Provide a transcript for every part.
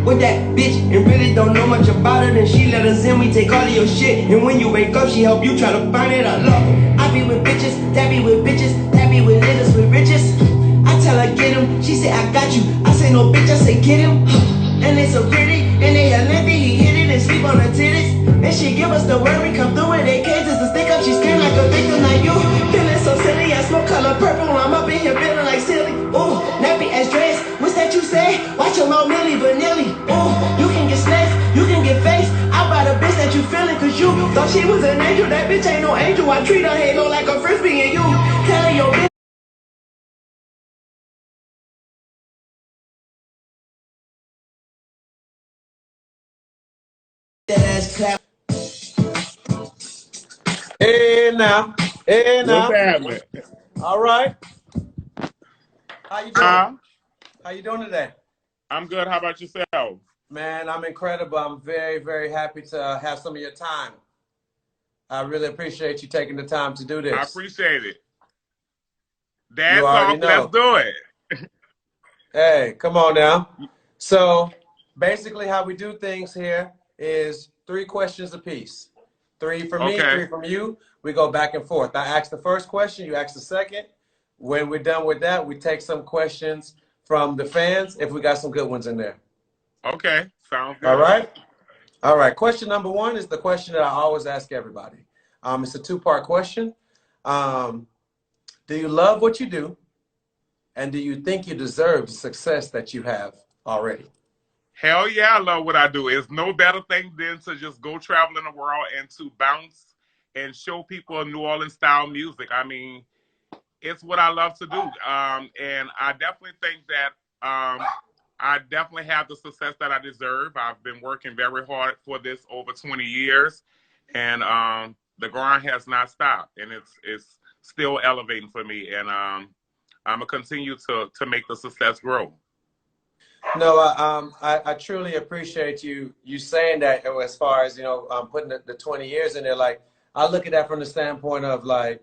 with that bitch and really don't know much about her. Then she let us in, we take all of your shit. And when you wake up, she help you try to find it. I love her. I be with bitches, that be with bitches, that be with niggas with riches. I tell her get him, she say I got you. I say no bitch, I say get him. And they so pretty, and they a lengthy, he hit it and sleep on her titties. And she give us the word, we come through with AK just to stick up. She scream like a victim, like you feeling so silly. I smoke color purple, I'm up in here feeling like silly. Ooh, nappy ass dress, what's that you say? Watch your mouth Millie Vanilli. Ooh, you can get snakes, you can get faced. I buy the bitch that you feeling, cause you thought she was an angel. That bitch ain't no angel, I treat her halo like a frisbee. And you tell her your bitch that ass clap. Hey now. Hey now. What's happening? All right. How you doing? How you doing today? I'm good. How about yourself? Man, I'm incredible. I'm very, very happy to have some of your time. I really appreciate you taking the time to do this. I appreciate it. You already DADTalk, know. let's do it. Hey, come on now. So basically how we do things here is 3 questions apiece. 3 from me, 3 from you. We go back and forth. I ask the first question, you ask the second. When we're done with that, we take some questions from the fans if we got some good ones in there. Okay, sounds good. All right. All right. Question number 1 is the question that I always ask everybody. It's a 2-part question. Do you love what you do? And do you think you deserve the success that you have already? Hell yeah, I love what I do. It's no better thing than to just go traveling the world and to bounce and show people New Orleans style music. I mean, it's what I love to do. And I definitely think that I definitely have the success that I deserve. I've been working very hard for this over 20 years, and the grind has not stopped, and it's still elevating for me. And I'm gonna continue to make the success grow. No, I truly appreciate you saying that as far as, putting the 20 years in there. Like, I look at that from the standpoint of, like,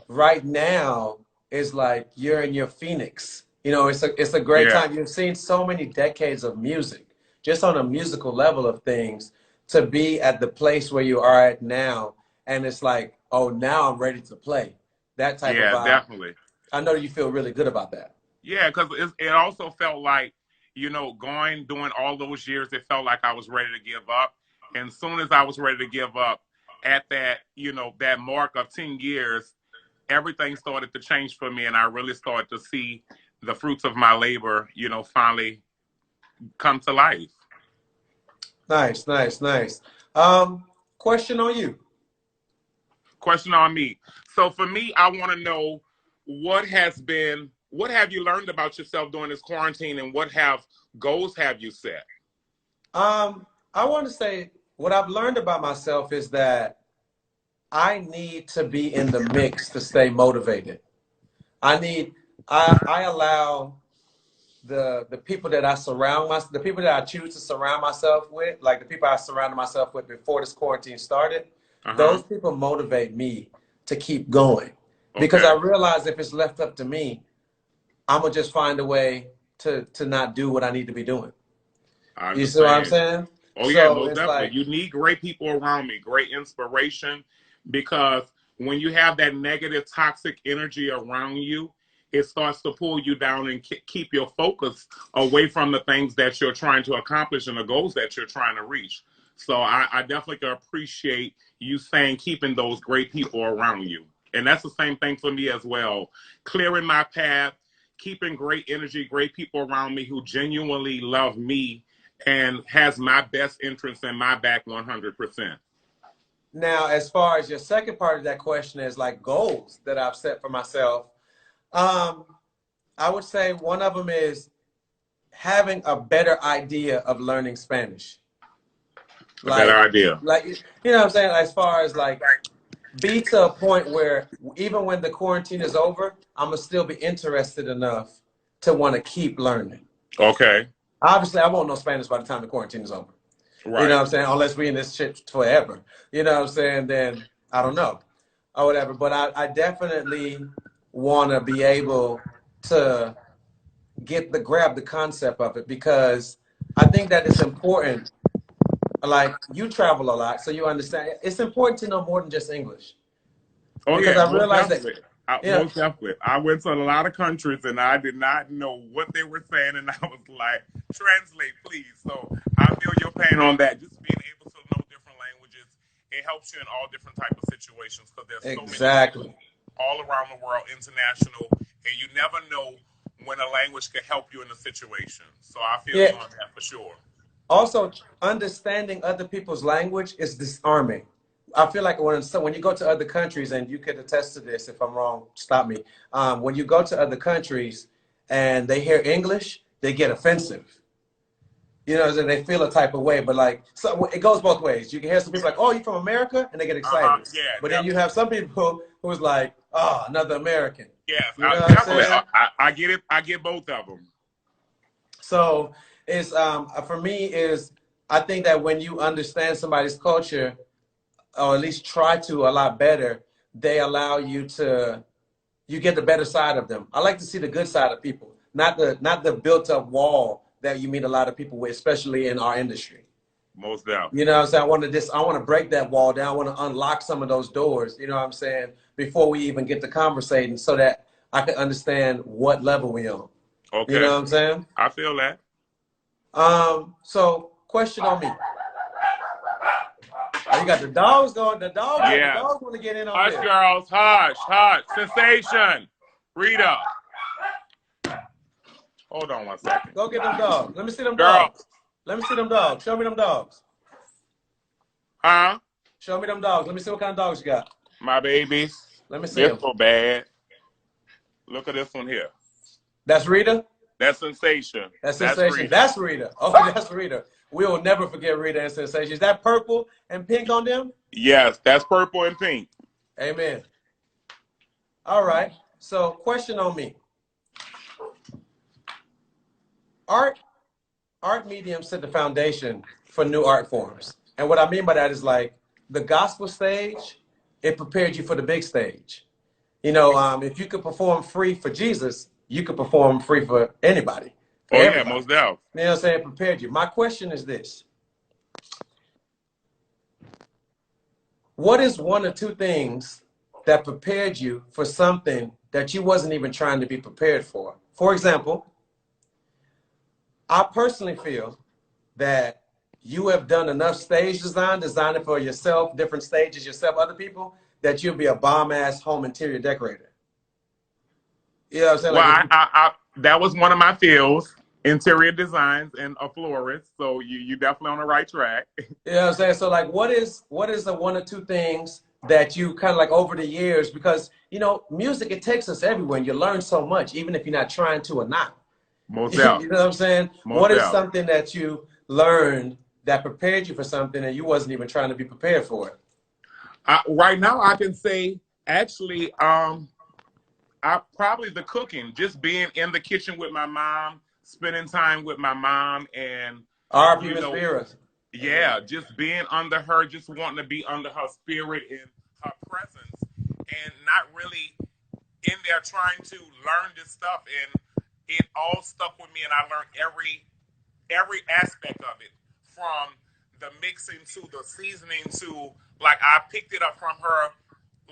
right now is like you're in your Phoenix. It's a great time. You've seen so many decades of music, just on a musical level of things, to be at the place where you are at now. And it's like, oh, now I'm ready to play. That type of vibe. Yeah, definitely. I know you feel really good about that. Yeah, because it also felt like, doing all those years, it felt like I was ready to give up. And as soon as I was ready to give up at that, that mark of 10 years, everything started to change for me. And I really started to see the fruits of my labor, finally come to life. Nice, nice, nice. Question on you. Question on me. So for me, I want to know what have you learned about yourself during this quarantine, and what goals have you set? I want to say what I've learned about myself is that I need to be in the mix to stay motivated. I allow the people that the people that I choose to surround myself with, like the people I surrounded myself with before this quarantine started, those people motivate me to keep going. Because I realize if it's left up to me, I'm gonna just find a way to not do what I need to be doing. You see what I'm saying? Oh yeah, most definitely. You need great people around me, great inspiration, because when you have that negative, toxic energy around you, it starts to pull you down and keep your focus away from the things that you're trying to accomplish and the goals that you're trying to reach. So I definitely appreciate you saying keeping those great people around you. And that's the same thing for me as well. Clearing my path, keeping great energy, great people around me who genuinely love me and has my best interests in my back 100%. Now, as far as your second part of that question is like goals that I've set for myself, I would say one of them is having a better idea of learning Spanish. Better idea. Like, you know what I'm saying? As far as like, be to a point where even when the quarantine is over, I'm going to still be interested enough to want to keep learning. Okay. Obviously, I won't know Spanish by the time the quarantine is over. Right. You know what I'm saying? Unless we in this shit forever. You know what I'm saying? Then I don't know. Or whatever. But I definitely want to be able to grab the concept of it, because I think that it's important. Like, you travel a lot, so you understand. It's important to know more than just English. Oh Because yeah, I most realized that, definitely. yeah, Most definitely. I went to a lot of countries and I did not know what they were saying, and I was like, "Translate, please." So I feel your pain on that. Just being able to know different languages, it helps you in all different type of situations because there's so many people exactly. all around the world, international, and you never know when a language could help you in a situation. So I feel Yeah. you on that for sure. Also, understanding other people's language is disarming. I feel like when you go to other countries, and you could attest to this, if I'm wrong, stop me. When you go to other countries and they hear English, they get offensive. You know, and they feel a type of way. But like, so it goes both ways. You can hear some people like, "Oh, you from America?" and they get excited. Yeah, But then you definitely. have some people who's like, "Oh, another American." Yes, You know what I'm definitely. saying? I get it. I get both of them. So it's for me is I think that when you understand somebody's culture, or at least try to a lot better, they allow you to you get the better side of them. I like to see the good side of people, not the built up wall that you meet a lot of people with, especially in our industry. Most definitely. You know what I'm saying? I want to break that wall down. I want to unlock some of those doors, you know what I'm saying, before we even get to conversating so that I can understand what level we on. You Okay. know what I'm saying? I feel that. So question on me. Oh, you got the dogs going. The Yes. dogs want to get in on Hush, this. girls. Hush. Hush. Sensation. Rita. Hold on one second. Go get them dogs. Let me see them Girl. dogs. Let me see them dogs. Show me them dogs. Huh? Show me them dogs. Let me see what kind of dogs you got. My babies. Let me see They're them. so bad. Look at this one here. That's Rita. That's Sensation. That's That's Sensation. Rita. That's Rita. Okay, that's Rita. We will never forget Rita and Sensation. Is that purple and pink on them? Yes, that's purple and pink. Amen. All right. So, question on me. Art mediums set the foundation for new art forms. And what I mean by that is like the gospel stage, it prepared you for the big stage. You know, if you could perform free for Jesus, you could perform free for anybody, for Oh yeah, everybody. most definitely. You know what I'm saying? It prepared you. My question is this. What is one or two things that prepared you for something that you wasn't even trying to be prepared for? For example, I personally feel that you have done enough stage designing for yourself, different stages, yourself, other people, that you'll be a bomb-ass home interior decorator. You know what I'm saying? Well, Like if you, that was one of my fields, interior designs and a florist. So you definitely on the right track. you know what I'm saying? So like what is the one or two things that you kind of like over the years, because you know, music, it takes us everywhere and you learn so much, even if you're not trying to or not. Most You know definitely. what I'm saying? Most What is definitely. something that you learned that prepared you for something and you wasn't even trying to be prepared for it? Right now, I can say actually, I probably the cooking, just being in the kitchen with my mom, spending time with my mom, and R.P. you Miss know, Vera. Amen. yeah, just being under her, just wanting to be under her spirit and her presence, and not really in there trying to learn this stuff. And it all stuck with me, and I learned every aspect of it, from the mixing to the seasoning to, like, I picked it up from her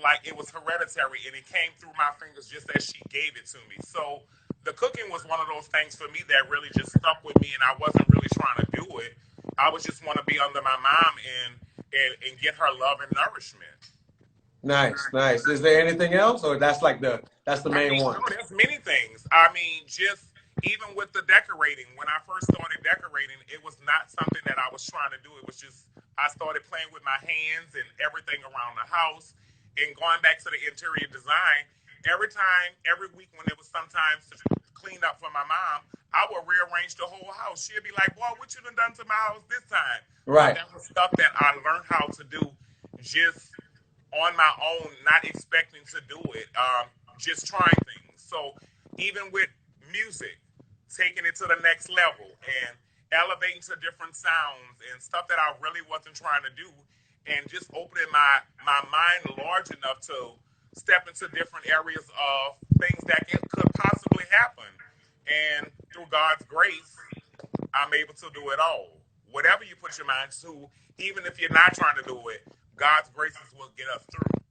like it was hereditary, and it came through my fingers just as she gave it to me. So the cooking was one of those things for me that really just stuck with me, and I wasn't really trying to do it. I was just want to be under my mom and get her love and nourishment. Nice, nice. Is there anything else, or that's the I main mean, one? no, there's many things. I mean, just even with the decorating, when I first started decorating, it was not something that I was trying to do. It was just, I started playing with my hands and everything around the house, and going back to the interior design. Every time, every week when it was sometimes to clean up for my mom, I would rearrange the whole house. She'd be like, "Boy, what you done to my house this time?" But Right. that was stuff that I learned how to do just on my own, not expecting to do it, just trying things. So even with music, taking it to the next level and elevating to different sounds and stuff that I really wasn't trying to do, and just opening my mind large enough to step into different areas of things that could possibly happen. And through God's grace, I'm able to do it all. Whatever you put your mind to, even if you're not trying to do it, God's graces will get us through.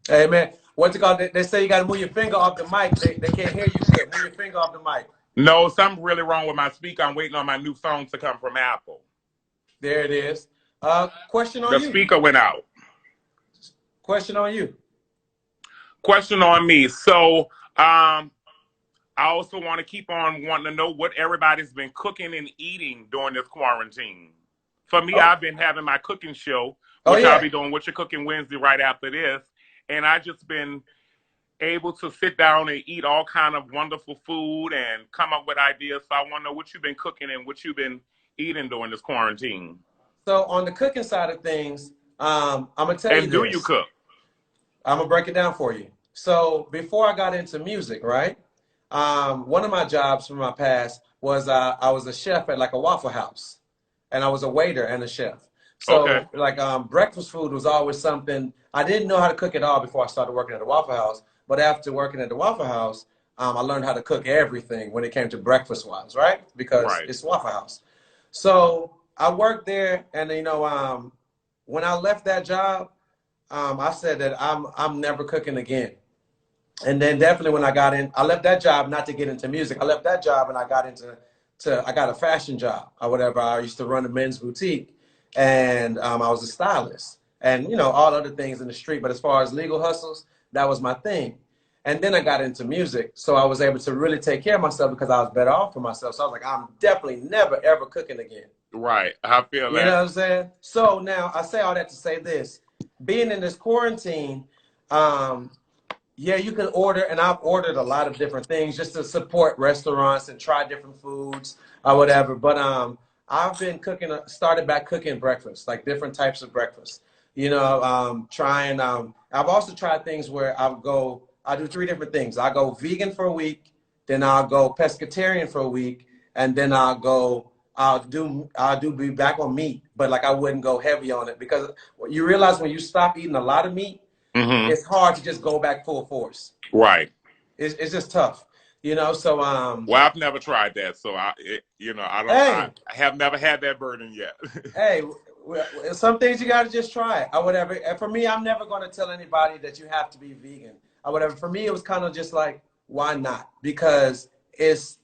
Hey, man, what's it called? They say you got to move your finger off the mic. They can't hear you good. Move your finger off the mic. No, something really wrong with my speaker. I'm waiting on my new phone to come from Apple. There it is. Question on you. The speaker went out. Question on you. Question on me. So, I also want to keep on wanting to know what everybody's been cooking and eating during this quarantine. For me, I've been having my cooking show, which I'll be doing What You're Cooking Wednesday right after this. And I just been able to sit down and eat all kind of wonderful food and come up with ideas. So I want to know what you've been cooking and what you've been eating during this quarantine. So on the cooking side of things, I'm going to tell you this. And do you cook? I'm going to break it down for you. So before I got into music, right, one of my jobs from my past was I was a chef at like a Waffle House. And I was a waiter and a chef. So like breakfast food was always something. I didn't know how to cook at all before I started working at the Waffle House. But after working at the Waffle House, I learned how to cook everything when it came to breakfast wise, right? Because it's Waffle House. So I worked there, and you know, when I left that job, I said that I'm never cooking again. And then definitely when I left that job not to get into music. I left that job and I got I got a fashion job or whatever. I used to run a men's boutique, and I was a stylist, and you know, all other things in the street. But as far as legal hustles, that was my thing. And then I got into music, so I was able to really take care of myself because I was better off for myself. So I was like, I'm definitely never, ever cooking again. Right. I feel that. You know what I'm saying? So now I say all that to say this. Being in this quarantine, yeah, you can order, and I've ordered a lot of different things just to support restaurants and try different foods or whatever. But I've been started back cooking breakfast, like different types of breakfast. You know, trying, I've also tried things where I do 3 different things. I go vegan for a week, then I'll go pescatarian for a week, and then I'll be back on meat, but like I wouldn't go heavy on it because you realize when you stop eating a lot of meat, it's hard to just go back full force. Right. It's just tough, you know. So well, I've never tried that, so I have never had that burden yet. Hey, some things you got to just try or whatever. And for me, I'm never going to tell anybody that you have to be vegan or whatever. For me, it was kind of just like, why not? Because it's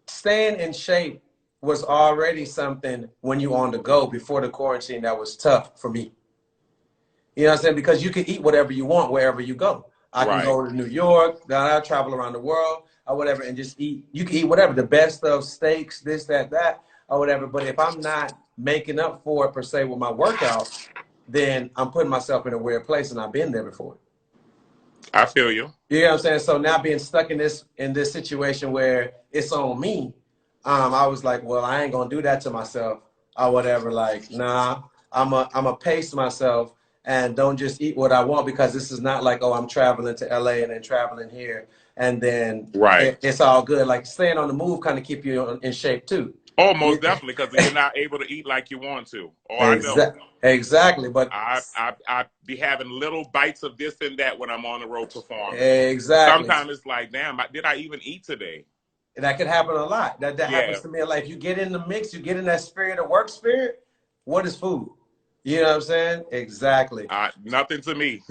staying in shape was already something when you on the go before the quarantine that was tough for me. You know what I'm saying? Because you can eat whatever you want wherever you go. I can go to New York, then I travel around the world or whatever and just eat. You can eat whatever, the best of steaks, this, that, or whatever. But if I'm not making up for it per se with my workout, then I'm putting myself in a weird place, and I've been there before. I feel you. You know what I'm saying? So now being stuck in this situation where it's on me, I was like, well, I ain't gonna do that to myself or whatever. Like, nah, I'm a pace myself and don't just eat what I want, because this is not like, oh, I'm traveling to LA and then traveling here and then it's all good. Like staying on the move kind of keep you in shape too. Oh, most definitely, because you're not able to eat like you want to. Oh, I know. Exactly, but I be having little bites of this and that when I'm on the road performing. Exactly. Sometimes it's like, damn, did I even eat today? That could happen a lot. That happens to me. Like you get in the mix, you get in that spirit of work spirit. What is food? You know what I'm saying? Exactly. Nothing to me.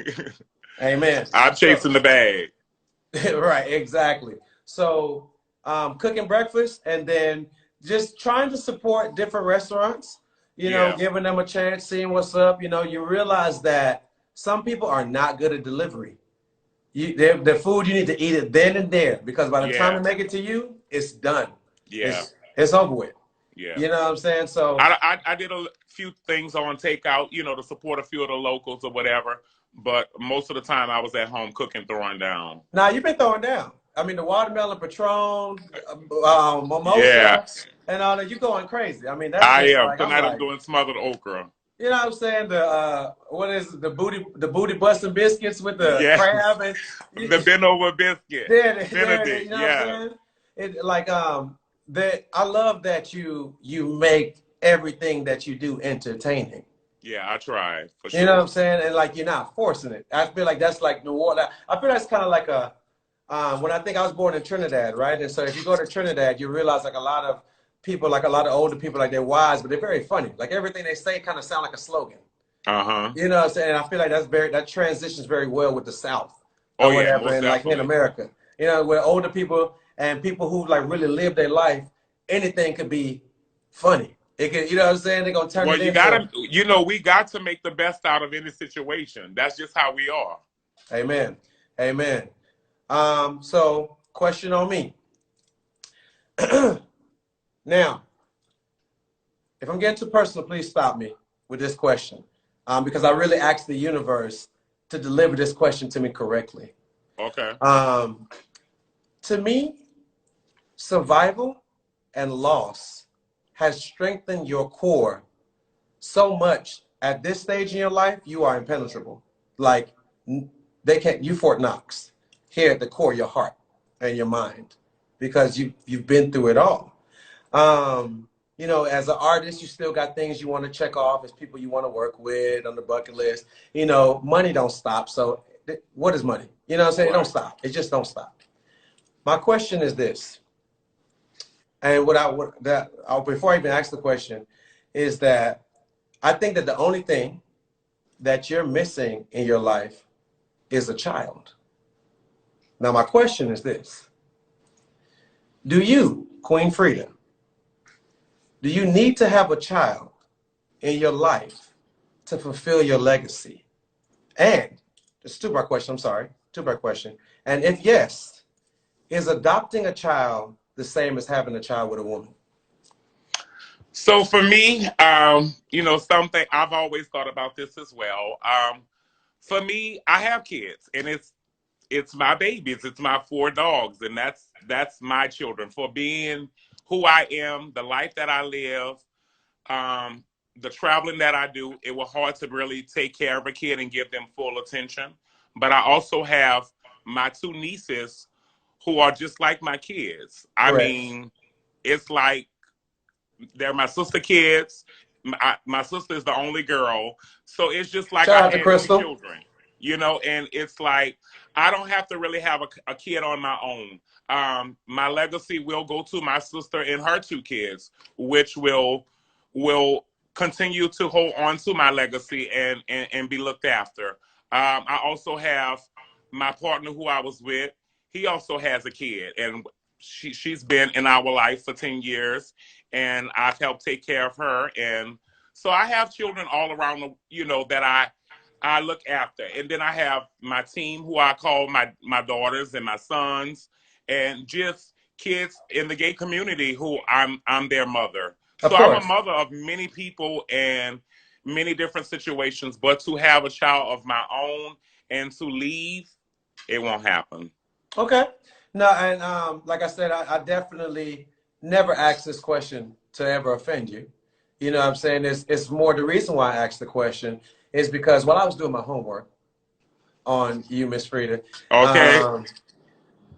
Amen. I'm chasing the bag. Right, exactly. So cooking breakfast and then just trying to support different restaurants, you know, giving them a chance, seeing what's up. You know, you realize that some people are not good at delivery. The food, you need to eat it then and there, because by the time they make it to you, it's done. Yeah. It's over with. Yeah. You know what I'm saying? So I did a few things on takeout, you know, to support a few of the locals or whatever. But most of the time I was at home cooking, throwing down. Nah, you've been throwing down. I mean, the watermelon Patron, mimosa, and all that. You're going crazy. I mean, that's I am. like, Tonight I'm doing smothered okra. You know what I'm saying? What is it, the booty busting biscuits with the crab and the bend over biscuit. Benedict, you know what I'm saying? It like I love that you make everything that you do entertaining. Yeah, I try for sure. You know what I'm saying? And like you're not forcing it. I feel like that's like New Orleans. I feel that's kind of like when I think I was born in Trinidad, right? And so if you go to Trinidad, you realize like a lot of people, like a lot of older people, like they're wise, but they're very funny. Like everything they say kind of sound like a slogan. You know what I'm saying? And I feel like that transitions very well with the South Oh or yeah, whatever, most and like here in definitely. America. You know, with older people and people who like really live their life, anything could be funny. It could, you know what I'm saying? They're gonna turn Well, it you into. gotta, you know, we got to make the best out of any situation. That's just how we are. Amen. Amen. So question on me. Now, if I'm getting too personal, please stop me with this question. Because I really asked the universe to deliver this question to me correctly. Okay. To me, survival and loss has strengthened your core so much at this stage in your life, you are impenetrable. Like they can't, you Fort Knox here at the core, your heart and your mind, because you've been through it all. You know, as an artist, you still got things you want to check off as people you want to work with on the bucket list. You know, money don't stop. So what is money? You know what I'm saying? It don't stop. It just don't stop. My question is this, and before I even ask the question, is that I think that the only thing that you're missing in your life is a child. Now, my question is this. Do you, Queen Fredia, do you need to have a child in your life to fulfill your legacy? And, it's a two-part question, I'm sorry, two-part question. And if yes, is adopting a child the same as having a child with a woman? So for me, you know, something I've always thought about this as well. For me, I have kids, and it's my babies, it's my four dogs, and that's my children. For being who I am, the life that I live, um, the traveling that I do, it was hard to really take care of a kid and give them full attention. But I also have my two nieces who are just like my kids. I Correct. mean, it's like they're my sister kids. My sister is the only girl, so it's just like I Shout out to had three Crystal. children, you know. And it's like I don't have to really have a kid on my own. My legacy will go to my sister and her two kids, which will continue to hold on to my legacy and be looked after. I also have my partner who I was with. He also has a kid, and she's been in our life for 10 years, and I've helped take care of her. And so I have children all around the, you know, that I look after. And then I have my team who I call my daughters and my sons, and just kids in the gay community who I'm their mother. Of So I'm a course. mother of many people and many different situations, but to have a child of my own and to leave, it won't happen. Okay. No, and like I said, I definitely never asked this question to ever offend you. You know what I'm saying? It's more the reason why I asked the question is because while I was doing my homework on you, Miss Frida, Okay. um,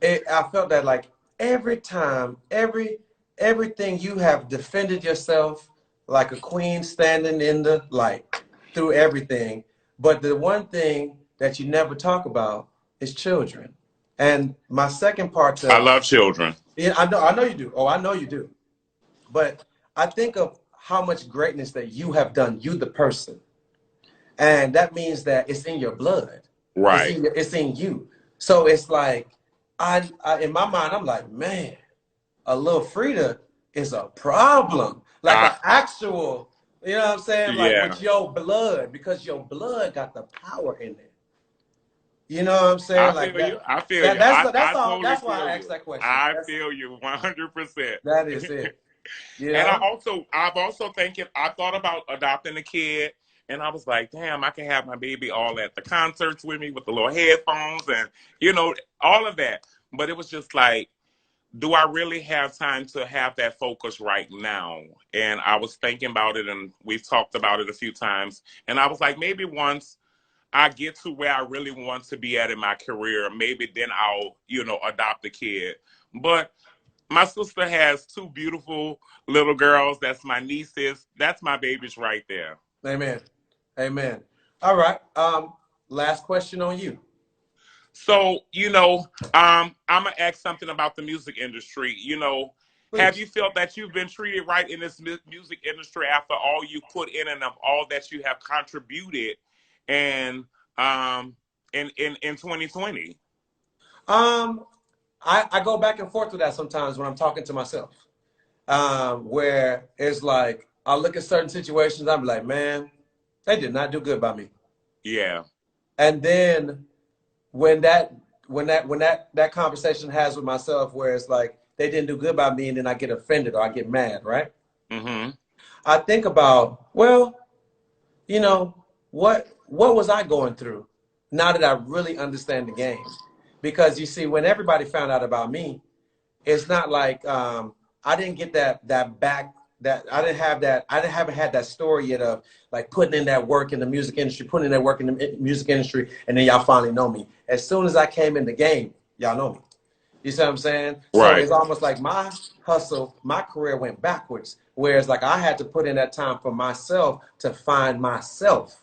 I felt that like every time, everything you have defended yourself like a queen standing in the light through everything. But the one thing that you never talk about is children. And my second part I to, love children. yeah, I know you do. Oh, I know you do. But I think of how much greatness that you have done, you the person. And that means that it's in your blood. Right. It's in you. So it's like I in my mind, I'm like, man, a little Frida is a problem. Like I an actual, you know what I'm saying? Like yeah. with your blood, because your blood got the power in it. You know what I'm I saying? Like feel you. that. I feel That you. that's I all. totally That's why feel I you. asked that question. I feel you 100%. That is it. You And know? I've also thinking, I thought about adopting a kid, and I was like, damn, I can have my baby all at the concerts with me with the little headphones and, you know, all of that. But it was just like, do I really have time to have that focus right now? And I was thinking about it, and we've talked about it a few times. And I was like, maybe once I get to where I really want to be at in my career, maybe then I'll, you know, adopt a kid. But my sister has two beautiful little girls. That's my nieces. That's my babies right there. Amen. Amen. All right. Last question on you. So, you know, I'm gonna ask something about the music industry. You know, Have you felt that you've been treated right in this music industry after all you put in and of all that you have contributed and in 2020? I go back and forth with that sometimes when I'm talking to myself. Where it's like I look at certain situations, I'm like, man, they did not do good by me. Yeah. And then when that conversation has with myself, where it's like they didn't do good by me, and then I get offended or I get mad, right? Mm-hmm. I think about, well, you know, what was I going through now that I really understand the game? Because you see, when everybody found out about me, it's not like I didn't get that back, that I haven't had that story yet of like putting in that work in the music industry, putting in that work in the music industry, and then y'all finally know me. As soon as I came in the game, y'all know me. You see what I'm saying? So Right. it's almost like my hustle, my career went backwards. Whereas like I had to put in that time for myself to find myself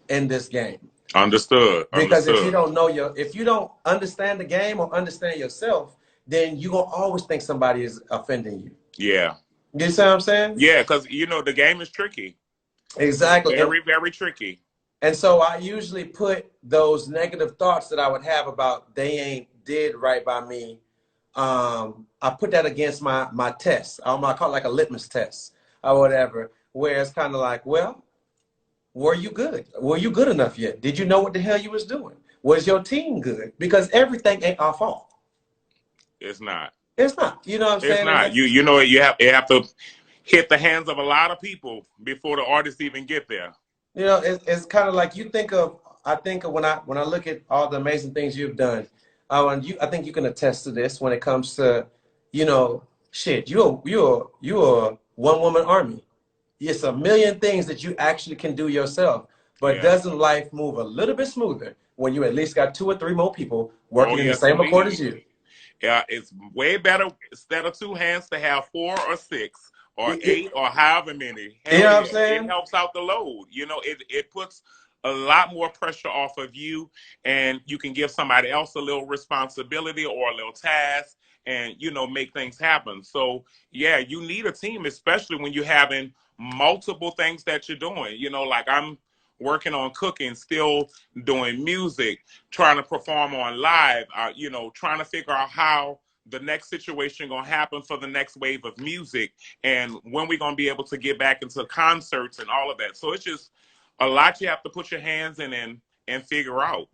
in this game. Understood. Because Understood. if you don't understand the game or understand yourself, then you're gonna always think somebody is offending you. Yeah. You see what I'm saying? Yeah, because the game is tricky. Exactly. Very, very tricky. And so I usually put those negative thoughts that I would have about they ain't did right by me. I put that against my test. I call it like a litmus test or whatever, where it's kind of like, well, were you good? Were you good enough yet? Did you know what the hell you was doing? Was your team good? Because everything ain't our fault. It's not. It's not. You know what I'm saying? It's not. You have to hit the hands of a lot of people before the artists even get there. You know, it's kind of like I think of when I look at all the amazing things you've done, I think you can attest to this when it comes to, shit, you're a one-woman army. It's a million things that you actually can do yourself. But doesn't life move a little bit smoother when you at least got 2 or 3 more people working in the same accord as you? Yeah, it's way better instead of 2 hands to have 4 or 6 or 8 or however many. You know what I'm saying? It helps out the load. It puts a lot more pressure off of you, and you can give somebody else a little responsibility or a little task and, make things happen. So, yeah, you need a team, especially when you're having multiple things that you're doing. Like I'm working on cooking, still doing music, trying to perform on live, trying to figure out how the next situation gonna happen for the next wave of music and when we're gonna be able to get back into concerts and all of that. So it's just a lot you have to put your hands in and figure out.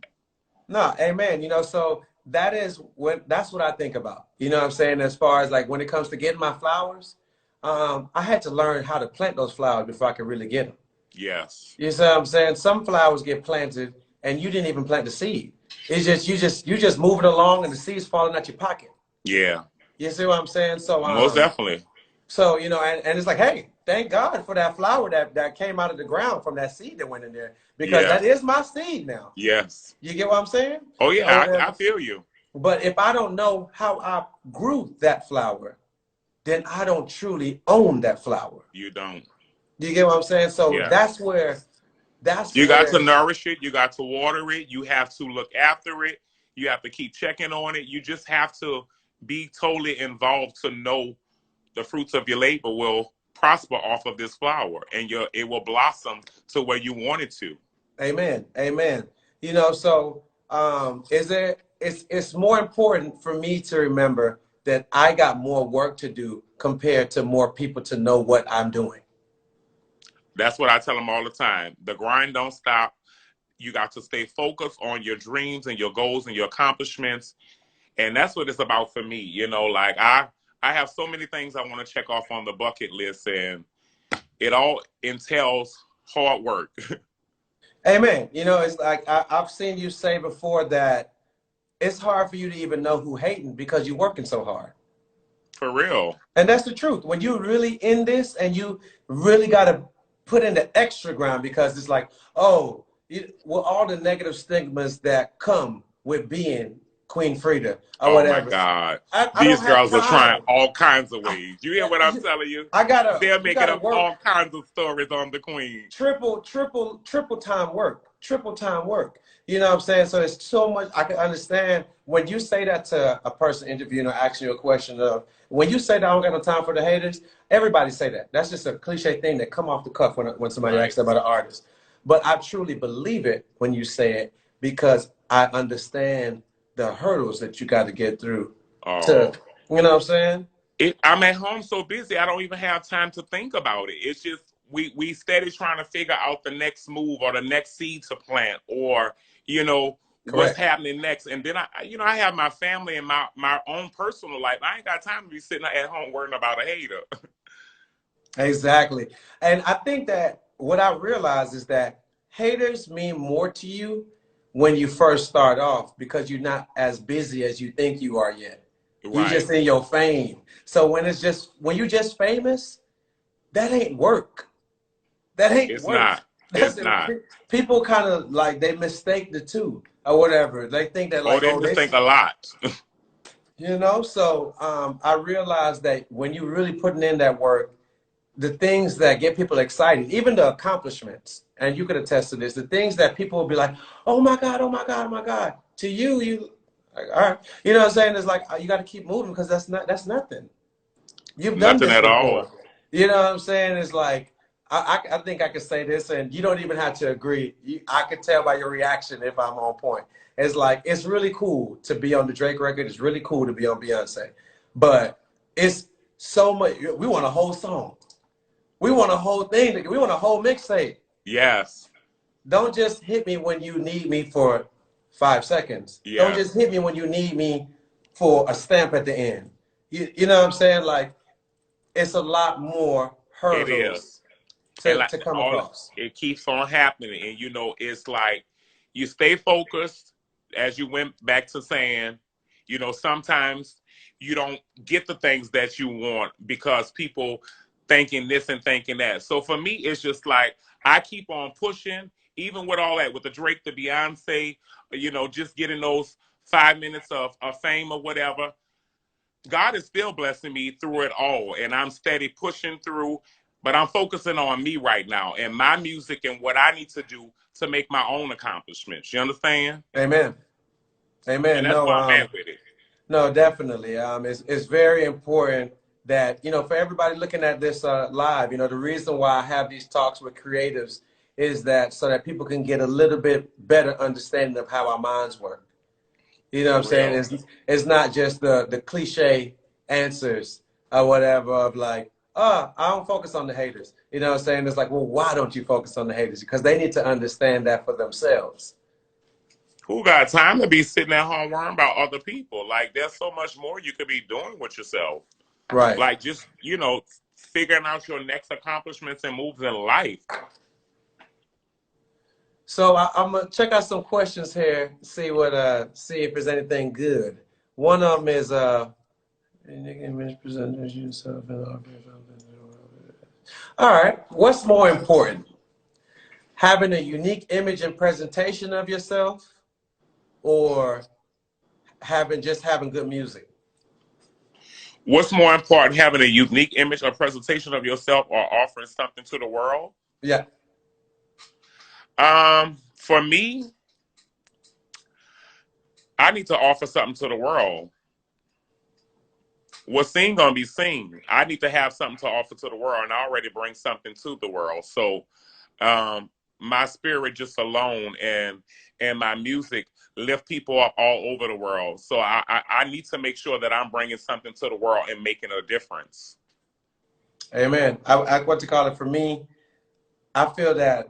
No, amen. So that's what I think about. You know what I'm saying? As far as like when it comes to getting my flowers, I had to learn how to plant those flowers before I could really get them. Yes. You see what I'm saying? Some flowers get planted and you didn't even plant the seed. It's just you just move it along and the seed's falling out your pocket. Yeah. You see what I'm saying? So most definitely. So and it's like, hey, thank God for that flower that came out of the ground from that seed that went in there, because that is my seed now. Yes. You get what I'm saying? Oh yeah, I feel you. But if I don't know how I grew that flower, then I don't truly own that flower. You don't. You get what I'm saying? So that's where you got to nourish it. You got to water it. You have to look after it. You have to keep checking on it. You just have to be totally involved to know the fruits of your labor will prosper off of this flower, and it will blossom to where you want it to. Amen. Amen. So it's more important for me to remember that I got more work to do compared to more people to know what I'm doing. That's what I tell them all the time. The grind don't stop. You got to stay focused on your dreams and your goals and your accomplishments. And that's what it's about for me. Like I have so many things I want to check off on the bucket list, and it all entails hard work. Amen. It's like I've seen you say before that it's hard for you to even know who hating because you're working so hard. For real. And that's the truth. When you really in this and you really got to put in the extra ground, because it's like, all the negative stigmas that come with being Queen Fredia or Oh my whatever. God. I These don't have girls are trying time. all kinds of ways. You hear what I'm telling you? They're You making gotta up work all kinds of stories on the Queen. triple time work. Triple time work. You know what I'm saying? So it's so much. I can understand when you say that to a person interviewing or asking you a question of, when you say that I don't got no time for the haters, everybody say that. That's just a cliche thing that come off the cuff when somebody asks about an artist. But I truly believe it when you say it, because I understand the hurdles that you got to get through to, you know what I'm saying? I'm at home so busy, I don't even have time to think about it. It's just we steady trying to figure out the next move or the next seed to plant, or what's Correct. happening next. And then I have my family and my own personal life. I ain't got time to be sitting at home worrying about a hater. Exactly. And I think that what I realized is that haters mean more to you when you first start off, because you're not as busy as you think you are yet. You Right. just in your fame. So when you just famous, that ain't work. That ain't It's work. not. It's not. People kind of like, they mistake the two or whatever. They think that Oh, like, they oh, just this, think a lot. so I realized that when you really putting in that work, the things that get people excited, even the accomplishments, and you could attest to this, the things that people will be like, oh my God, oh my God, oh my God. To you, like, all right. You know what I'm saying? It's like, you got to keep moving, because that's nothing. You've done Nothing this at all. before. You know what I'm saying? It's like, I think I could say this, and you don't even have to agree. I could tell by your reaction if I'm on point. It's like, it's really cool to be on the Drake record. It's really cool to be on Beyonce. But it's so much. We want a whole song. We want a whole thing. We want a whole mixtape. Yes. Don't just hit me when you need me for 5 seconds. Don't Yes. just hit me when you need me for a stamp at the end. You know what I'm saying? Like, it's a lot more It hurdles is. And to like come across. it keeps on happening. And it's like you stay focused, as you went back to saying, sometimes you don't get the things that you want because people thinking this and thinking that. So for me, it's just like I keep on pushing, even with all that, with the Drake, the Beyonce, just getting those 5 minutes of fame or whatever. God is still blessing me through it all, and I'm steady pushing through, but I'm focusing on me right now and my music and what I need to do to make my own accomplishments. You understand? Amen. And Amen. that's No, where I'm at with it. no, definitely. It's very important that, for everybody looking at this live, the reason why I have these talks with creatives is that so that people can get a little bit better understanding of how our minds work. You know what I'm saying? It's not just the cliche answers or whatever of like, oh, I don't focus on the haters. You know what I'm saying? It's like, well, why don't you focus on the haters? Because they need to understand that for themselves. Who got time to be sitting at home worrying about other people? Like, there's so much more you could be doing with yourself. Right. Like, just, figuring out your next accomplishments and moves in life. So I'm gonna check out some questions here, see if there's anything good. One of them is present yourself. All right. What's more important, having a unique image and presentation of yourself, or having good music? What's more important, having a unique image or presentation of yourself or offering something to the world? Yeah. For me, I need to offer something to the world. What's seen gonna be seen. I need to have something to offer to the world, and I already bring something to the world. So, my spirit just alone and my music lift people up all over the world. So I need to make sure that I'm bringing something to the world and making a difference. Amen. I what to call it, for me, I feel that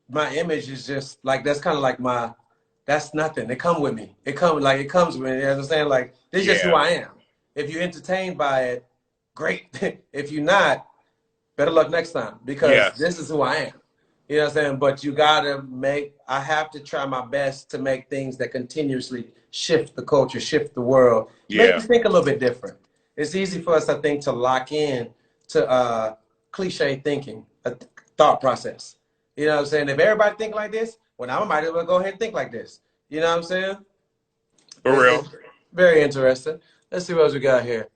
my image is just like, that's kind of like that's nothing. It come with me. It comes with me. You know what I'm saying? Like, this is just who Yeah. I am. If you're entertained by it, great. If you're not, better luck next time, because Yes. this is who I am. You know what I'm saying? But I have to try my best to make things that continuously shift the culture, shift the world, make Yeah. you think a little bit different. It's easy for us, I think, to lock in to cliche thinking, a thought process. You know what I'm saying? If everybody think like this, well, I might as well go ahead and think like this. You know what I'm saying? For real. Very interesting. Let's see what else we got here.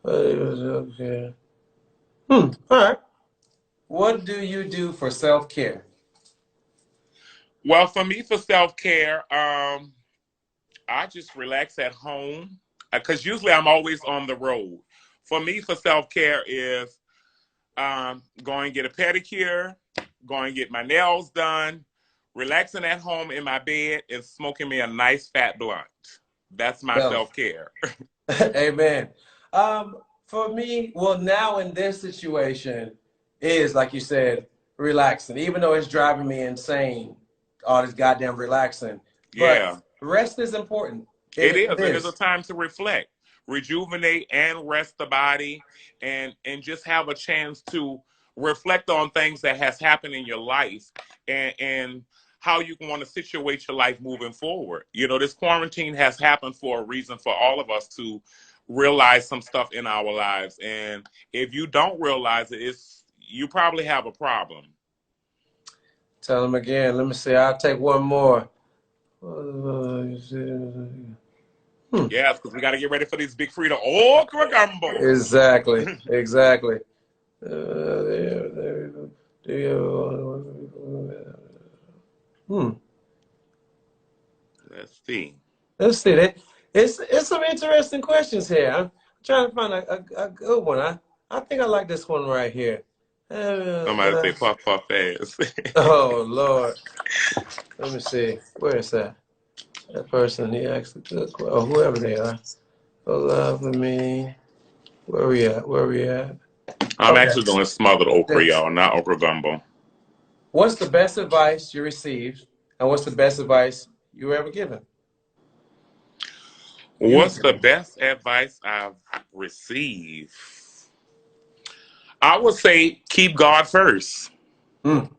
Okay. All right. What do you do for self-care? Well, for me, for self-care, I just relax at home because usually I'm always on the road. For me, for self-care is going to get a pedicure, going to get my nails done, relaxing at home in my bed, and smoking me a nice fat blunt. That's my Self. self-care. Amen. For me, well, now in this situation is, like you said, relaxing, even though it's driving me insane, all this goddamn relaxing. But Yeah. rest is important. It It is. It is a is. time to reflect, rejuvenate, and rest the body, and just have a chance to reflect on things that has happened in your life, and how you want to situate your life moving forward. You know, this quarantine has happened for a reason for all of us to realize some stuff in our lives, and if you don't realize it, you probably have a problem. Tell them again. Let me see. I'll take one more. Yes, because we got to get ready for these big Frida okra gumbo. Exactly. Exactly. Let's see. Let's see that. It's some interesting questions here. I'm trying to find a good one. I think I like this one right here. Somebody say puff puff ass. Oh Lord. Let me see. Where is that? That person, he asked a good question. Oh, whoever they are. Oh, love me. Where we at? Where we at? I'm Okay. actually doing smothered okra, This. y'all, not okra gumbo. What's the best advice you received, and what's the best advice you were ever given? What's the best advice I've received? I would say keep God first. Mm.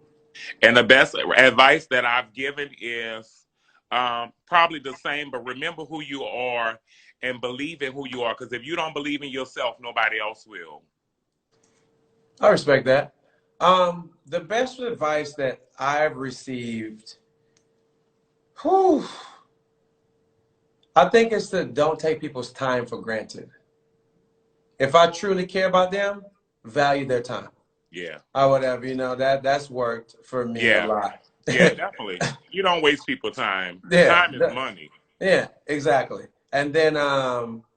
And the best advice that I've given is probably the same, but remember who you are and believe in who you are. Because if you don't believe in yourself, nobody else will. I respect that. The best advice that I've received, whew, I think it's to don't take people's time for granted. If I truly care about them, value their time. Yeah. Or whatever, that's worked for me a Yeah. lot. Yeah, definitely. You don't waste people's time. Yeah, Time is money. yeah, exactly. And then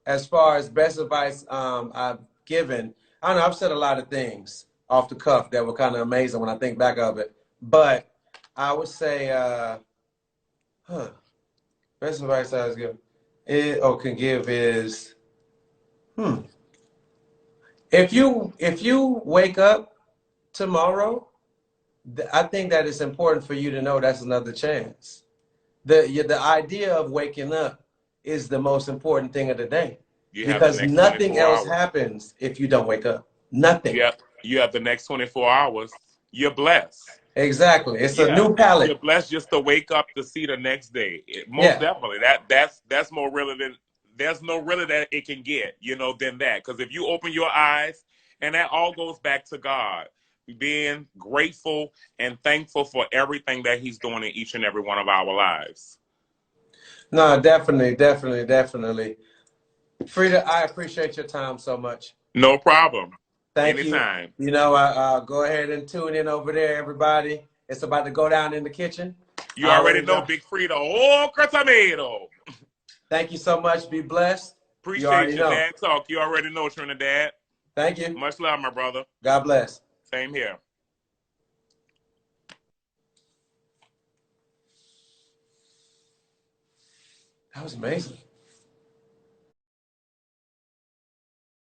as far as best advice I've given, I don't know, I've said a lot of things off the cuff that were kind of amazing when I think back of it. But I would say best advice I was given can give is if you wake up tomorrow, I think that it's important for you to know that's another chance. The idea of waking up is the most important thing of the day, You have the because next nothing 24 else hours. happens if you don't wake up. Nothing. Yep. You have the next 24 hours. You're blessed. Exactly. It's a Yeah. new palette. You're blessed just to wake up to see the next day. Most Yeah. definitely. That's more really than there's no really that it can get, than that. Because if you open your eyes, and that all goes back to God, being grateful and thankful for everything that He's doing in each and every one of our lives. No, definitely, definitely, definitely. Frida, I appreciate your time so much. No problem. Thank Anytime. you. I'll go ahead and tune in over there, everybody. It's about to go down in the kitchen. You already know Big Frida. Oh, tomato. Thank you so much. Be blessed. You Appreciate already your know. dad talk. You already know, Trinidad. Thank you. Much love, my brother. God bless. Same here. That was amazing.